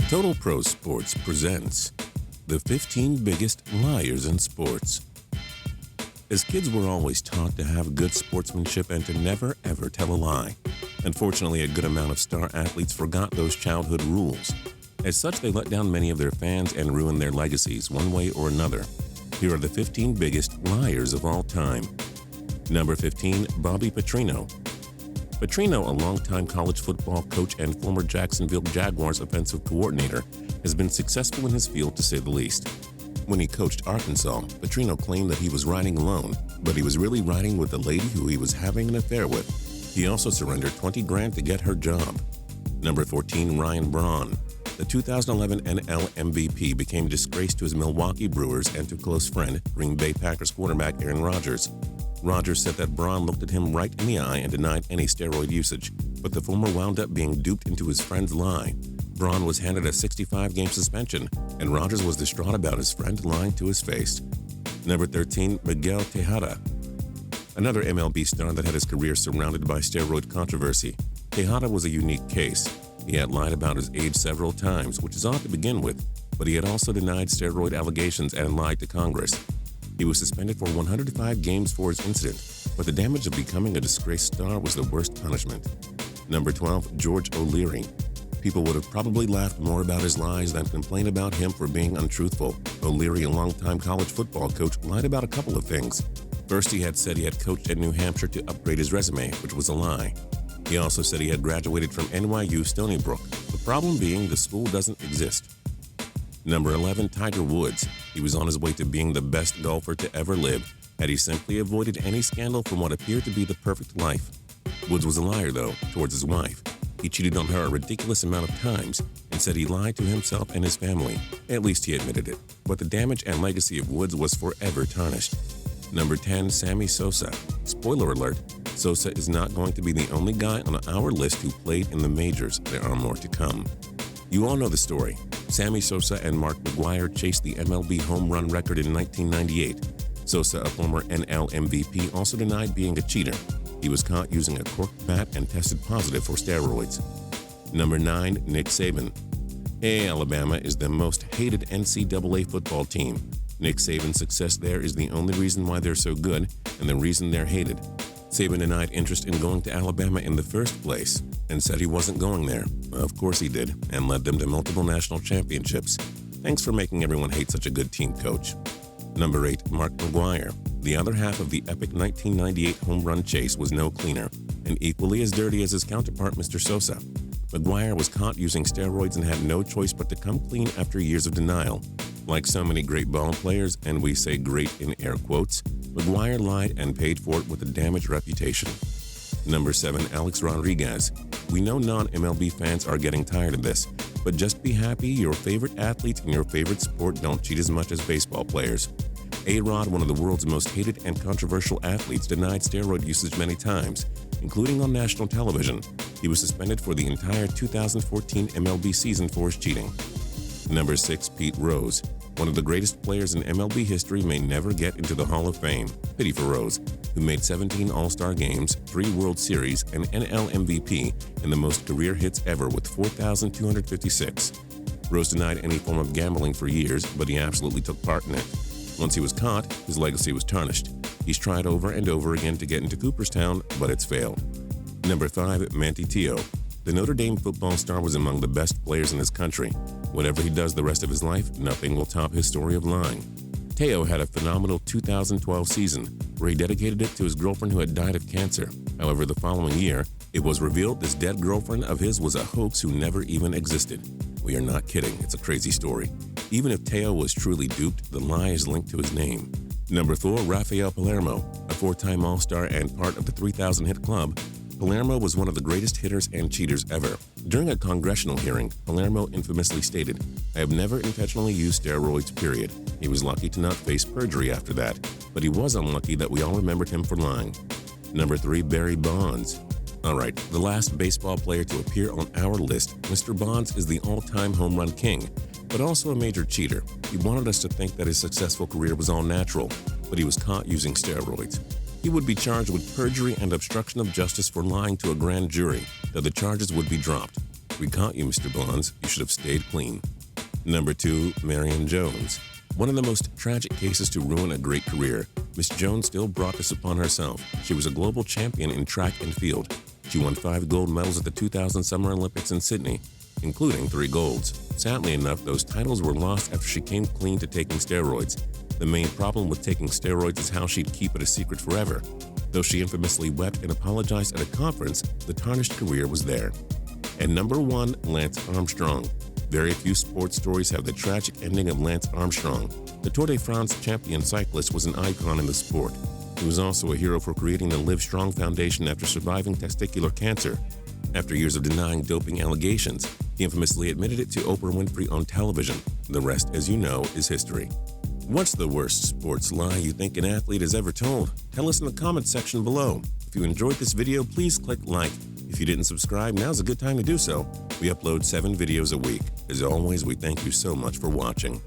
Total Pro Sports presents the 15 biggest liars in sports. As kids, we're always taught to have good sportsmanship and to never ever tell a lie. Unfortunately, a good amount of star athletes forgot those childhood rules. As such, they let down many of their fans and ruin their legacies one way or another. Here are the 15 biggest liars of all time. Number 15, Bobby Petrino. Petrino, a longtime college football coach and former Jacksonville Jaguars offensive coordinator, has been successful in his field to say the least. When he coached Arkansas, Petrino claimed that he was riding alone, but he was really riding with the lady who he was having an affair with. He also surrendered $20,000 to get her job. Number 14, Ryan Braun. The 2011 NL MVP became disgraced to his Milwaukee Brewers and to close friend, Green Bay Packers quarterback Aaron Rodgers. Rodgers said that Braun looked at him right in the eye and denied any steroid usage, but the former wound up being duped into his friend's lie. Braun was handed a 65-game suspension, and Rodgers was distraught about his friend lying to his face. Number 13, Miguel Tejada. Another MLB star that had his career surrounded by steroid controversy. Tejada was a unique case. He had lied about his age several times, which is odd to begin with, but he had also denied steroid allegations and lied to Congress. He was suspended for 105 games for his incident, but the damage of becoming a disgraced star was the worst punishment. Number 12, George O'Leary. People would have probably laughed more about his lies than complained about him for being untruthful. O'Leary, a longtime college football coach, lied about a couple of things. First, he had said he had coached at New Hampshire to upgrade his resume, which was a lie. He also said he had graduated from NYU Stony Brook, the problem being the school doesn't exist. Number 11, Tiger Woods. He was on his way to being the best golfer to ever live, had he simply avoided any scandal from what appeared to be the perfect life. Woods was a liar, though, towards his wife. He cheated on her a ridiculous amount of times and said he lied to himself and his family. At least he admitted it. But the damage and legacy of Woods was forever tarnished. Number 10, Sammy Sosa. Spoiler alert, Sosa is not going to be the only guy on our list who played in the majors. There are more to come. You all know the story. Sammy Sosa and Mark McGwire chased the MLB home run record in 1998. Sosa, a former NL MVP, also denied being a cheater. He was caught using a corked bat and tested positive for steroids. Number 9, Nick Saban. Alabama is the most hated NCAA football team. Nick Saban's success there is the only reason why they're so good and the reason they're hated. Saban denied interest in going to Alabama in the first place and said he wasn't going there. Of course he did, and led them to multiple national championships. Thanks for making everyone hate such a good team, coach. Number 8, Mark McGwire. The other half of the epic 1998 home run chase was no cleaner, and equally as dirty as his counterpart, Mr. Sosa. McGwire was caught using steroids and had no choice but to come clean after years of denial. Like so many great ball players, and we say great in air quotes, McGwire lied and paid for it with a damaged reputation. Number 7, Alex Rodriguez. We know non-MLB fans are getting tired of this, but just be happy your favorite athletes in your favorite sport don't cheat as much as baseball players. A-Rod, one of the world's most hated and controversial athletes, denied steroid usage many times, including on national television. He was suspended for the entire 2014 MLB season for his cheating. Number 6, Pete Rose. One of the greatest players in MLB history may never get into the Hall of Fame. Pity for Rose, who made 17 All-Star games, 3 World Series, and NL MVP, and the most career hits ever with 4,256. Rose denied any form of gambling for years, but he absolutely took part in it. Once he was caught, his legacy was tarnished. He's tried over and over again to get into Cooperstown, but it's failed. Number 5, Manti. The Notre Dame football star was among the best players in his country. Whatever he does the rest of his life, nothing will top his story of lying. Teo had a phenomenal 2012 season, where he dedicated it to his girlfriend who had died of cancer. However, the following year, it was revealed this dead girlfriend of his was a hoax who never even existed. We are not kidding, it's a crazy story. Even if Teo was truly duped, the lie is linked to his name. Number 4, Rafael Palermo. A 4-time All-Star and part of the 3,000 hit club, Palermo was one of the greatest hitters and cheaters ever. During a congressional hearing, Palermo infamously stated, "I have never intentionally used steroids, period." He was lucky to not face perjury after that, but he was unlucky that we all remembered him for lying. Number 3, Barry Bonds. Alright, the last baseball player to appear on our list, Mr. Bonds is the all-time home run king, but also a major cheater. He wanted us to think that his successful career was all natural, but he was caught using steroids. He would be charged with perjury and obstruction of justice for lying to a grand jury, though the charges would be dropped. We caught you, Mr. Blondes. You should have stayed clean. Number 2, Marion Jones. One of the most tragic cases to ruin a great career, Miss Jones still brought this upon herself. She was a global champion in track and field. She won 5 gold medals at the 2000 Summer Olympics in Sydney, including 3 golds. Sadly enough, those titles were lost after she came clean to taking steroids. The main problem with taking steroids is how she'd keep it a secret forever. Though she infamously wept and apologized at a conference, the tarnished career was there. And number 1, Lance Armstrong. Very few sports stories have the tragic ending of Lance Armstrong. The Tour de France champion cyclist was an icon in the sport. He was also a hero for creating the Live Strong Foundation after surviving testicular cancer. After years of denying doping allegations, he infamously admitted it to Oprah Winfrey on television. The rest, as you know, is history. What's the worst sports lie you think an athlete has ever told? Tell us in the comments section below. If you enjoyed this video, please click like. If you didn't subscribe, now's a good time to do so. We upload 7 videos a week. As always, we thank you so much for watching.